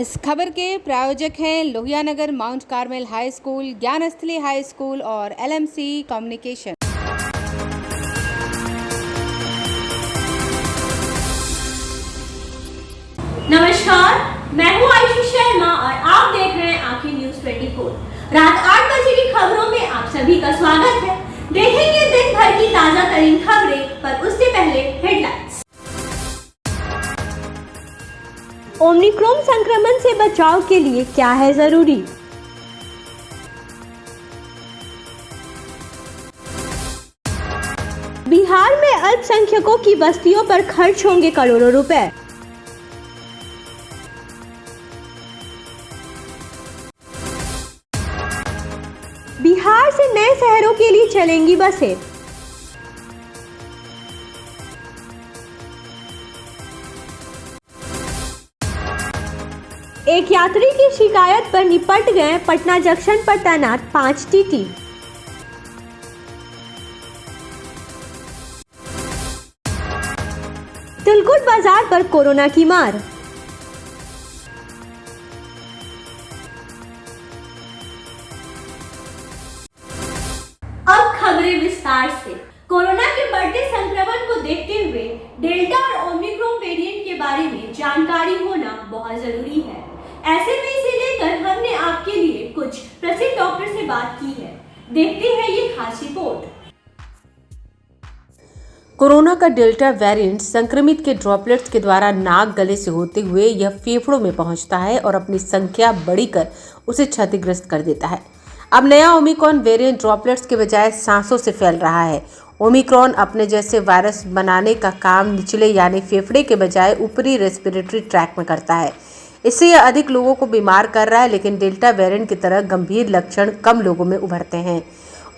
इस खबर के प्रायोजक हैं Lohia Nagar Mount Carmel High School, Gyansthali High School और LMC कम्युनिकेशन। नमस्कार, मैं हूं आयुषी शर्मा और आप देख रहे हैं आखिर न्यूज 24। रात 8 बजे की खबरों में आप सभी का स्वागत है। देखेंगे दिन भर की ताजा तरीन खबरें, पर उससे पहले हेडलाइंस। ओमिक्रॉन संक्रमण से बचाव के लिए क्या है जरूरी? बिहार में अल्पसंख्यकों की बस्तियों पर खर्च होंगे करोड़ों रुपए। बिहार से नए शहरों के लिए चलेंगी बसें। एक यात्री की शिकायत पर निपट गए पटना जंक्शन पर तैनात 5 टीटी। तिलकुट बाजार पर कोरोना की मार। अब खबरें विस्तार से। कोरोना के बढ़ते संक्रमण को देखते हुए डेल्टा और ओमिक्रॉन वेरिएंट के बारे में जानकारी होना बहुत जरूरी है। ऐसे में इसे लेकर हमने आपके लिए कुछ प्रसिद्ध डॉक्टर से बात की है। देखते हैं ये खास रिपोर्ट। कोरोना का डेल्टा वेरिएंट संक्रमित के ड्रॉपलेट्स के द्वारा नाक गले से होते हुए यह फेफड़ों में पहुंचता है और अपनी संख्या बढ़कर उसे क्षतिग्रस्त कर देता है। अब नया ओमिक्रॉन वेरिएंट ड्रॉपलेट्स के बजाय सांसों से फैल रहा है। ओमिक्रॉन अपने जैसे वायरस बनाने का काम निचले यानी फेफड़े के बजाय ऊपरी रेस्पिरेटरी ट्रैक में करता है। इससे यह अधिक लोगों को बीमार कर रहा है, लेकिन डेल्टा वेरिएंट की तरह गंभीर लक्षण कम लोगों में उभरते हैं।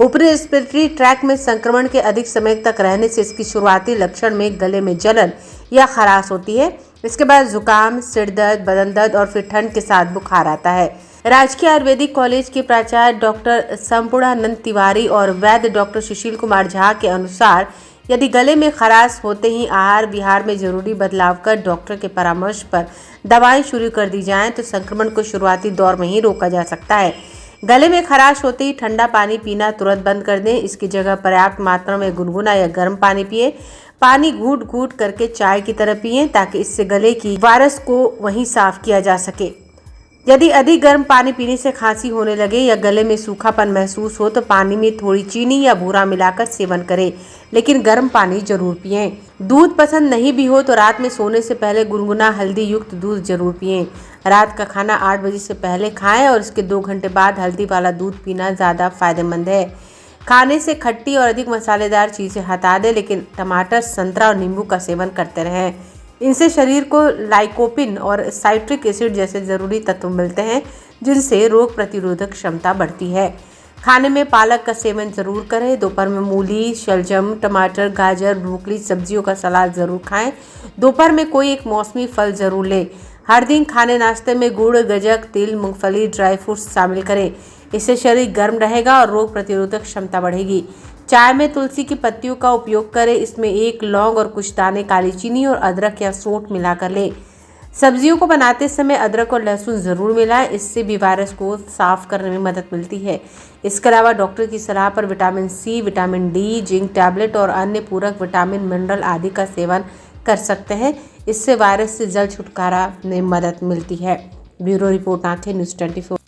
ऊपरी रेस्पिरेटरी ट्रैक में संक्रमण के अधिक समय तक रहने से इसकी शुरुआती लक्षण में गले में जलन या खराश होती है। इसके बाद जुकाम, सिर दर्द, बदन दर्द और फिर ठंड के साथ बुखार आता है। राजकीय आयुर्वेदिक कॉलेज के प्राचार्य डॉक्टर संपूर्णानंद तिवारी और वैद्य डॉक्टर सुशील कुमार झा के अनुसार यदि गले में खराश होते ही आहार विहार में जरूरी बदलाव कर डॉक्टर के परामर्श पर दवाएं शुरू कर दी जाएं तो संक्रमण को शुरुआती दौर में ही रोका जा सकता है। गले में खराश होते ही ठंडा पानी पीना तुरंत बंद कर दें। इसकी जगह पर्याप्त मात्रा में गुनगुना या गर्म पानी पिए। पानी घूट घूट करके चाय की तरह पिएं ताकि इससे गले की वायरस को वहीं साफ किया जा सके। यदि अधिक गर्म पानी पीने से खांसी होने लगे या गले में सूखापन महसूस हो तो पानी में थोड़ी चीनी या भूरा मिलाकर सेवन करें, लेकिन गर्म पानी जरूर पिएं। दूध पसंद नहीं भी हो तो रात में सोने से पहले गुनगुना हल्दी युक्त दूध जरूर पिएं। रात का खाना 8 बजे से पहले खाएं और इसके 2 घंटे बाद हल्दी वाला दूध पीना ज़्यादा फायदेमंद है। खाने से खट्टी और अधिक मसालेदार चीज़ें हटा दें, लेकिन टमाटर, संतरा और नींबू का सेवन करते रहें। इनसे शरीर को लाइकोपिन और साइट्रिक एसिड जैसे ज़रूरी तत्व मिलते हैं जिनसे रोग प्रतिरोधक क्षमता बढ़ती है। खाने में पालक का सेवन जरूर करें। दोपहर में मूली, शलजम, टमाटर, गाजर, ब्रोकली सब्जियों का सलाद जरूर खाएं। दोपहर में कोई एक मौसमी फल जरूर लें। हर दिन खाने नाश्ते में गुड़, गज्जक, तिल, मूंगफली, ड्राई फ्रूट्स शामिल करें। इससे शरीर गर्म रहेगा और रोग प्रतिरोधक क्षमता बढ़ेगी। चाय में तुलसी की पत्तियों का उपयोग करें। इसमें 1 लौंग और कुछ दाने काली चीनी और अदरक या सोंठ मिलाकर लें। सब्जियों को बनाते समय अदरक और लहसुन ज़रूर मिलाएं। इससे भी वायरस को साफ करने में मदद मिलती है। इसके अलावा डॉक्टर की सलाह पर vitamin C, vitamin D, zinc tablet और अन्य पूरक विटामिन, मिनरल आदि का सेवन कर सकते हैं। इससे वायरस से जल्द छुटकारा में मदद मिलती है। ब्यूरो रिपोर्ट, आंखें न्यूज़ 24।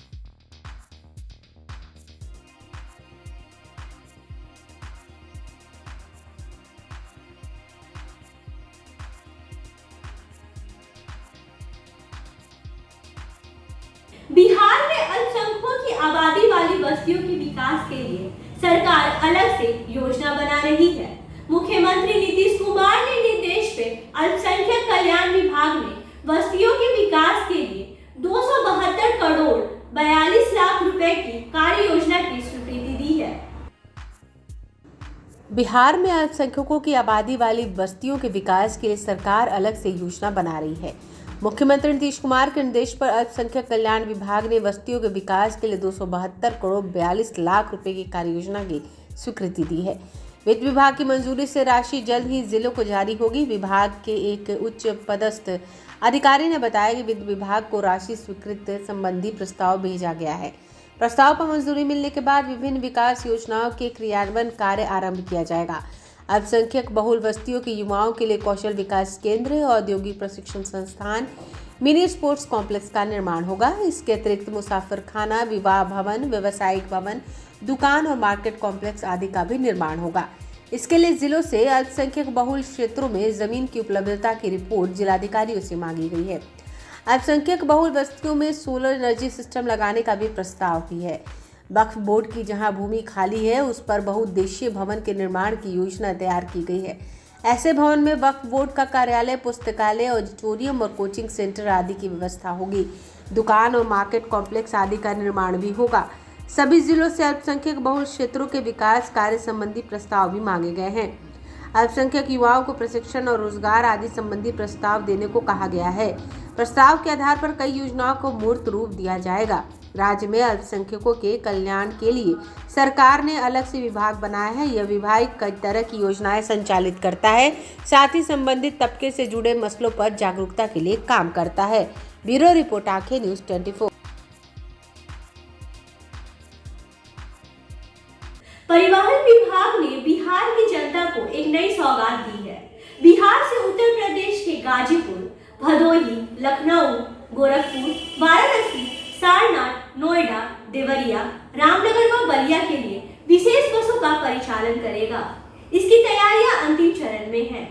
बिहार में अल्पसंख्यकों की आबादी वाली बस्तियों के विकास के लिए सरकार अलग से योजना बना रही है। मुख्यमंत्री नीतीश कुमार के निर्देश पे अल्पसंख्यक कल्याण विभाग ने बस्तियों के विकास के लिए 272 करोड़ 42 लाख रुपए की कार्य योजना की स्वीकृति दी है। बिहार में अल्पसंख्यकों की आबादी वाली बस्तियों के विकास के लिए सरकार अलग से योजना बना रही है। मुख्यमंत्री नीतीश कुमार के निर्देश पर अल्पसंख्यक कल्याण विभाग ने बस्तियों के विकास के लिए 272 करोड़ 42 लाख रुपए की कार्य योजना की स्वीकृति दी है। वित्त विभाग की मंजूरी से राशि जल्द ही जिलों को जारी होगी। विभाग के एक उच्च पदस्थ अधिकारी ने बताया कि वित्त विभाग को राशि स्वीकृत संबंधी प्रस्ताव भेजा गया है। प्रस्ताव पर मंजूरी मिलने के बाद विभिन्न विकास योजनाओं के क्रियान्वयन कार्य आरंभ किया जाएगा। अल्पसंख्यक बहुल बस्तियों के युवाओं के लिए कौशल विकास केंद्र, औद्योगिक प्रशिक्षण संस्थान, मिनी स्पोर्ट्स कॉम्प्लेक्स का निर्माण होगा। इसके अतिरिक्त मुसाफिर खाना, विवाह भवन, व्यवसायिक भवन, दुकान और मार्केट कॉम्प्लेक्स आदि का भी निर्माण होगा। इसके लिए जिलों से अल्पसंख्यक बहुल क्षेत्रों में जमीन की उपलब्धता की रिपोर्ट जिलाधिकारियों से मांगी गई है। अल्पसंख्यक बहुल बस्तियों में सोलर एनर्जी सिस्टम लगाने का भी प्रस्ताव भी है। वक्फ बोर्ड की जहां भूमि खाली है उस पर बहुउद्देशीय भवन के निर्माण की योजना तैयार की गई है। ऐसे भवन में वक्फ बोर्ड का कार्यालय, पुस्तकालय, ऑडिटोरियम और कोचिंग सेंटर आदि की व्यवस्था होगी। दुकान और मार्केट कॉम्प्लेक्स आदि का निर्माण भी होगा। सभी जिलों से अल्पसंख्यक बहुल क्षेत्रों के विकास कार्य संबंधी प्रस्ताव भी मांगे गए हैं। अल्पसंख्यक युवाओं को प्रशिक्षण और रोजगार आदि संबंधी प्रस्ताव देने को कहा गया है। प्रस्ताव के आधार पर कई योजनाओं को मूर्त रूप दिया जाएगा। राज्य में अल्पसंख्यकों के कल्याण के लिए सरकार ने अलग से विभाग बनाया है। यह विभाग कई तरह की योजनाएं संचालित करता है, साथ ही संबंधित तबके से जुड़े मसलों पर जागरूकता के लिए काम करता है। ब्यूरो रिपोर्ट, आंखें न्यूज़ 24। परिवहन विभाग ने बिहार की जनता को एक नई सौगात दी है। बिहार से उत्तर प्रदेश के गाजीपुर, भदोही, लखनऊ, गोरखपुर, वाराणसी, सारनाथ, नोएडा, देवरिया, रामनगर व बलिया के लिए विशेष बसों का परिचालन करेगा। इसकी तैयारियां अंतिम चरण में है।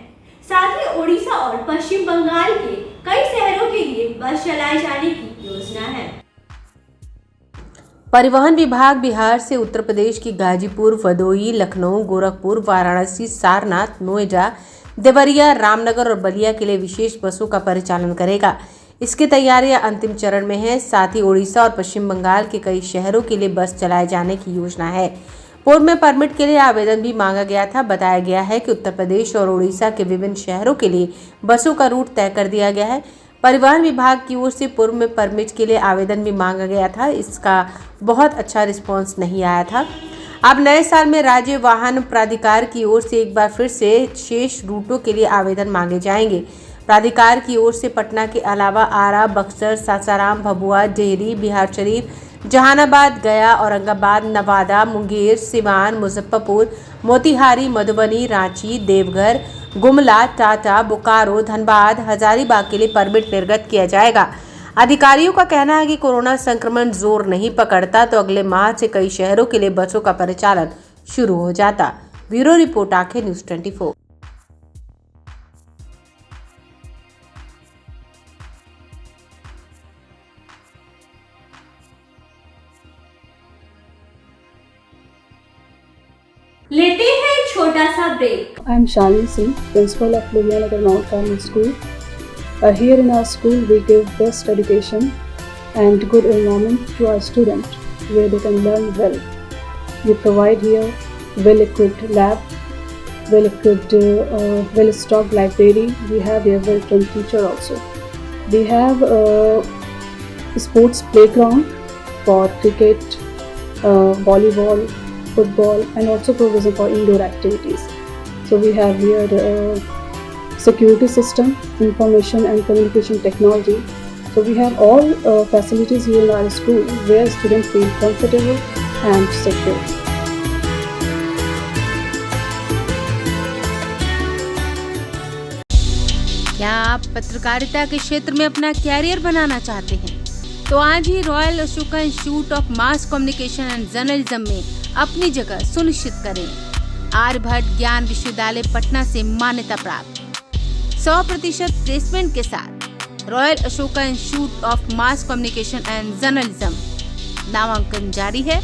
साथ ही ओडिशा और पश्चिम बंगाल के कई शहरों के लिए बस चलाए जाने की योजना है। परिवहन विभाग बिहार से उत्तर प्रदेश की गाजीपुर, भदोही, लखनऊ, गोरखपुर, वाराणसी, सारनाथ, नोएडा, देवरिया, रामनगर और बलिया के लिए विशेष बसों का परिचालन करेगा। इसकी तैयारियां अंतिम चरण में है। साथ ही ओडिशा और पश्चिम बंगाल के कई शहरों के लिए बस चलाए जाने की योजना है। पूर्व में परमिट के लिए आवेदन भी मांगा गया था। बताया गया है कि उत्तर प्रदेश और ओडिशा के विभिन्न शहरों के लिए बसों का रूट तय कर दिया गया है। परिवहन विभाग की ओर से पूर्व में परमिट के लिए आवेदन भी मांगा गया था। इसका बहुत अच्छा रिस्पांस नहीं आया था। अब नए साल में राज्य वाहन प्राधिकार की ओर से एक बार फिर से शेष रूटों के लिए आवेदन मांगे जाएंगे। प्राधिकार की ओर से पटना के अलावा आरा, बक्सर, सासाराम, भभुआ, डेहरी, बिहारशरीफ, जहानाबाद, गया, औरंगाबाद, नवादा, मुंगेर, सिवान, मुजफ्फरपुर, मोतिहारी, मधुबनी, रांची, देवघर, गुमला, टाटा, बोकारो, धनबाद, हजारीबाग के लिए परमिट निर्गत किया जाएगा। अधिकारियों का कहना है कि कोरोना संक्रमण जोर नहीं पकड़ता तो अगले माह से कई शहरों के लिए बसों का परिचालन शुरू हो जाता। ब्यूरो रिपोर्ट, आंखें न्यूज़ 24। लेते हैं एक छोटा सा break. I am Shalini Singh, principal of Luhianagar Mount Carmel School. Here in our school, we give best education and good environment to our students where they can learn well. We provide here well-equipped lab, well-equipped, well-stocked library. We have here well-trained teacher also. We have a sports playground for cricket, volleyball, football, and also provision for indoor activities. So we have here security system, information and communication technology. So we have all facilities here in our school where students feel comfortable and secure. क्या आप पत्रकारिता के क्षेत्र में अपना career बनाना चाहते हैं? तो आज ही Royal Ashoka Institute of Mass Communication and Journalism में अपनी जगह सुनिश्चित करें। आर्यभट्ट ज्ञान विश्वविद्यालय पटना से मान्यता प्राप्त 100% प्लेसमेंट के साथ royal Ashoka Institute of Mass Communication and journalism नामांकन जारी है।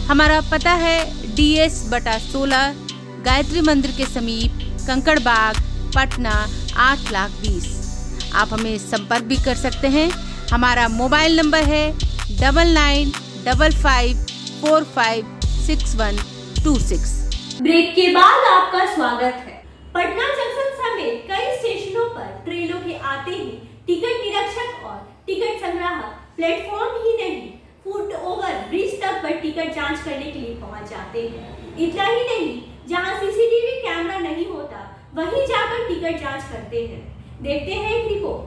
हमारा पता है DS/16 गायत्री मंदिर के समीप, कंकड़ बाग, पटना 8,20,000। आप हमें संपर्क भी कर सकते हैं। हमारा मोबाइल नंबर है 9955456126। ब्रेक के बाद आपका स्वागत है। पटना जंक्शन समेत कई स्टेशनों पर ट्रेनों के आते ही टिकट निरीक्षक और टिकट संग्राहक प्लेटफॉर्म ही नहीं, फुट ओवर ब्रिज तक पर टिकट जांच करने के लिए पहुंच जाते हैं। इतना ही नहीं, जहां CCTV कैमरा नहीं होता वहीं जाकर टिकट जांच करते हैं। देखते हैं एक रिपोर्ट।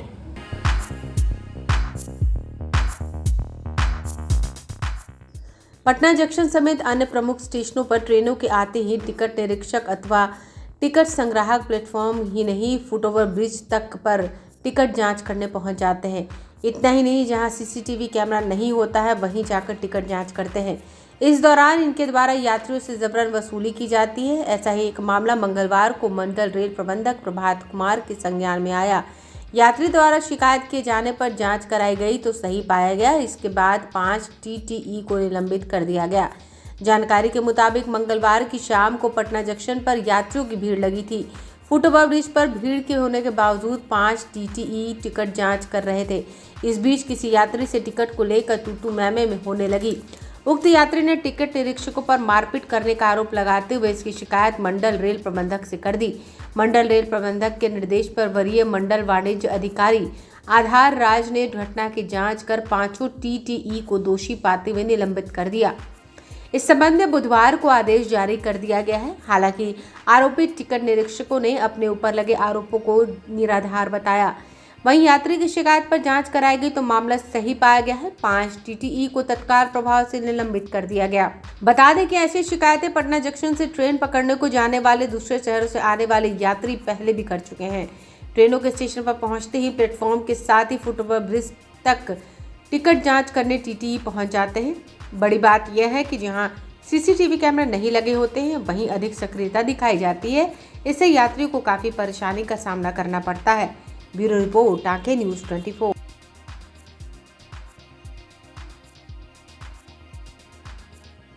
पटना जंक्शन समेत अन्य प्रमुख स्टेशनों पर ट्रेनों के आते ही टिकट निरीक्षक अथवा टिकट संग्राहक प्लेटफॉर्म ही नहीं फुटओवर ब्रिज तक पर टिकट जांच करने पहुंच जाते हैं। इतना ही नहीं, जहां सीसीटीवी कैमरा नहीं होता है वहीं जाकर टिकट जांच करते हैं। इस दौरान इनके द्वारा यात्रियों से जबरन वसूली की जाती है। ऐसा ही एक मामला मंगलवार को मंडल रेल प्रबंधक प्रभात कुमार के संज्ञान में आया। यात्री द्वारा शिकायत किए जाने पर जांच कराई गई तो सही पाया गया। इसके बाद 5 टीटीई को निलंबित कर दिया गया। जानकारी के मुताबिक मंगलवार की शाम को पटना जंक्शन पर यात्रियों की भीड़ लगी थी। फुटओवर ब्रिज पर भीड़ के होने के बावजूद 5 टीटीई टिकट जांच कर रहे थे। इस बीच किसी यात्री से टिकट को लेकर तू-तू मैं-मैं में होने लगी। उक्त यात्री ने टिकट निरीक्षकों पर मारपीट करने का आरोप लगाते हुए इसकी शिकायत मंडल रेल प्रबंधक से कर दी। मंडल रेल प्रबंधक के निर्देश पर वरीय मंडल वाणिज्य अधिकारी आधार राज ने घटना की जांच कर 5 टीटीई को दोषी पाते हुए निलंबित कर दिया। इस संबंध में बुधवार को आदेश जारी कर दिया गया है। हालांकि आरोपित टिकट निरीक्षकों ने अपने ऊपर लगे आरोपों को निराधार बताया। वहीं यात्री की शिकायत पर जांच कराई गई तो मामला सही पाया गया है। 5 टीटीई को तत्काल प्रभाव से निलंबित कर दिया गया। बता दें कि ऐसी शिकायतें पटना जंक्शन से ट्रेन पकड़ने को जाने वाले दूसरे शहरों से आने वाले यात्री पहले भी कर चुके हैं। ट्रेनों के स्टेशन पर पहुंचते ही प्लेटफॉर्म के साथ ही फुटओवर ब्रिज तक टिकट जांच करने टीटीई पहुंच जाते हैं। बड़ी बात यह है कि जहां सीसीटीवी कैमरे नहीं लगे होते हैं वहीं अधिक सक्रियता दिखाई जाती है। इससे यात्रियों को काफी परेशानी का सामना करना पड़ता है। ब्यूरो रिपोर्ट, आंखें न्यूज़ 24।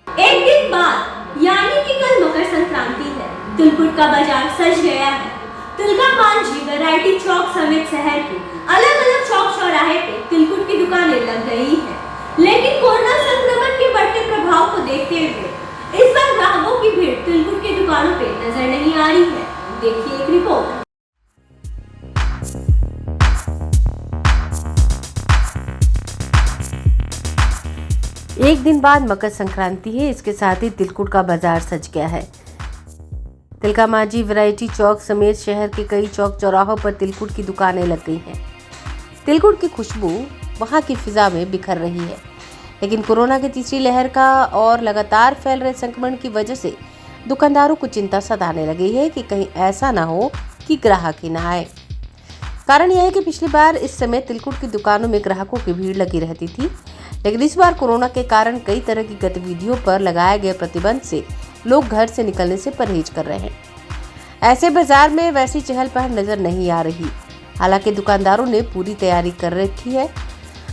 एक दिन बाद यानी कि कल मकर संक्रांति है। तिलकुट का बाजार सज गया है। तिलका मांझी वैरायटी चौक समेत शहर के अलग अलग चौक चौराहे पे तिलकुट की दुकानें लग गई हैं। लेकिन कोरोना संक्रमण के बढ़ते प्रभाव को देखते हुए इस बार ग्राहकों की भीड़ तिलकुट की दुकानों पे नजर नहीं आ रही है। देखिए एक रिपोर्ट। एक दिन बाद मकर संक्रांति है, इसके साथ ही तिलकुट का बाजार सज गया है। तिलका मांझी वैरायटी चौक समेत शहर के कई चौक चौराहों पर तिलकुट की दुकानें लग गई हैं। तिलकुट की खुशबू वहां की फिजा में बिखर रही है। लेकिन कोरोना की तीसरी लहर का और लगातार फैल रहे संक्रमण की वजह से दुकानदारों को चिंता सताने लगी है कि कहीं ऐसा ना हो कि ग्राहक ही ना आए। कारण यह है कि पिछली बार इस समय तिलकुट की दुकानों में ग्राहकों की भीड़ लगी रहती थी, लेकिन इस बार कोरोना के कारण कई तरह की गतिविधियों पर लगाए गए प्रतिबंध से लोग घर से निकलने से परहेज कर रहे हैं। ऐसे बाजार में वैसी चहल पहल नजर नहीं आ रही। हालांकि दुकानदारों ने पूरी तैयारी कर रखी है।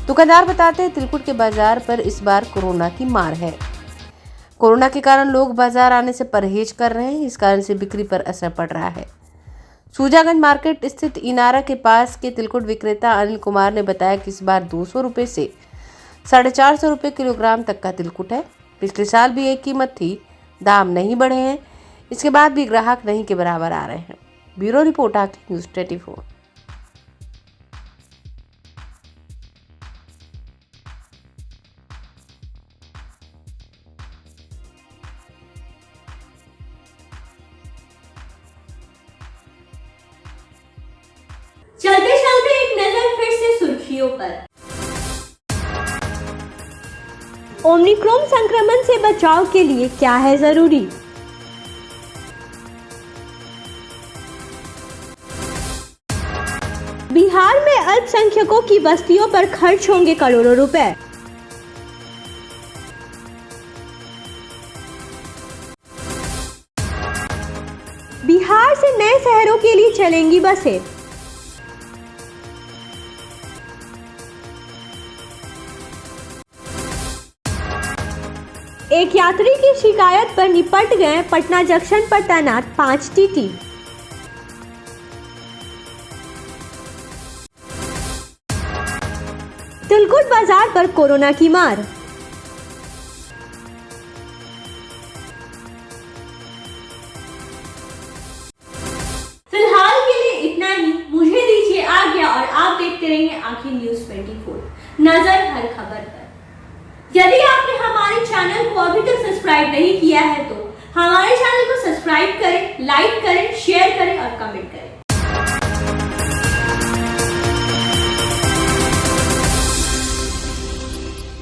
दुकानदार बताते हैं तिलकुट के बाजार पर इस बार कोरोना की मार है। कोरोना के कारण लोग बाजार आने से परहेज कर रहे हैं। इस कारण से बिक्री पर असर पड़ रहा है। सूजागंज मार्केट स्थित इनारा के पास के तिलकुट विक्रेता अनिल कुमार ने बताया कि इस बार 200 रुपये से 450 रुपये किलोग्राम तक का तिलकुट है। पिछले साल भी एक कीमत थी, दाम नहीं बढ़े हैं। इसके बाद भी ग्राहक नहीं के बराबर आ रहे हैं। ब्यूरो रिपोर्ट, आंखें न्यूज़ 24। चलते चलते एक नजर फिर से सुर्खियों पर। ओमिक्रॉन संक्रमण से बचाव के लिए क्या है जरूरी? बिहार में अल्पसंख्यकों की बस्तियों पर खर्च होंगे करोड़ों रुपए। बिहार से नए शहरों के लिए चलेंगी बसें। एक यात्री की शिकायत पर निपट गए पटना जंक्शन पर तैनात 5 टीटी। तिलकुट बाजार पर कोरोना की मार। फिलहाल के लिए इतना ही। मुझे दीजिए आज्ञा और आप देखते रहिए आंखें न्यूज़ 24, नजर हर खबर पर। यदि आपने हमारे चैनल को अभी तक सब्सक्राइब नहीं किया है तो हमारे चैनल को सब्सक्राइब करें, लाइक करें, शेयर करें और कमेंट करें।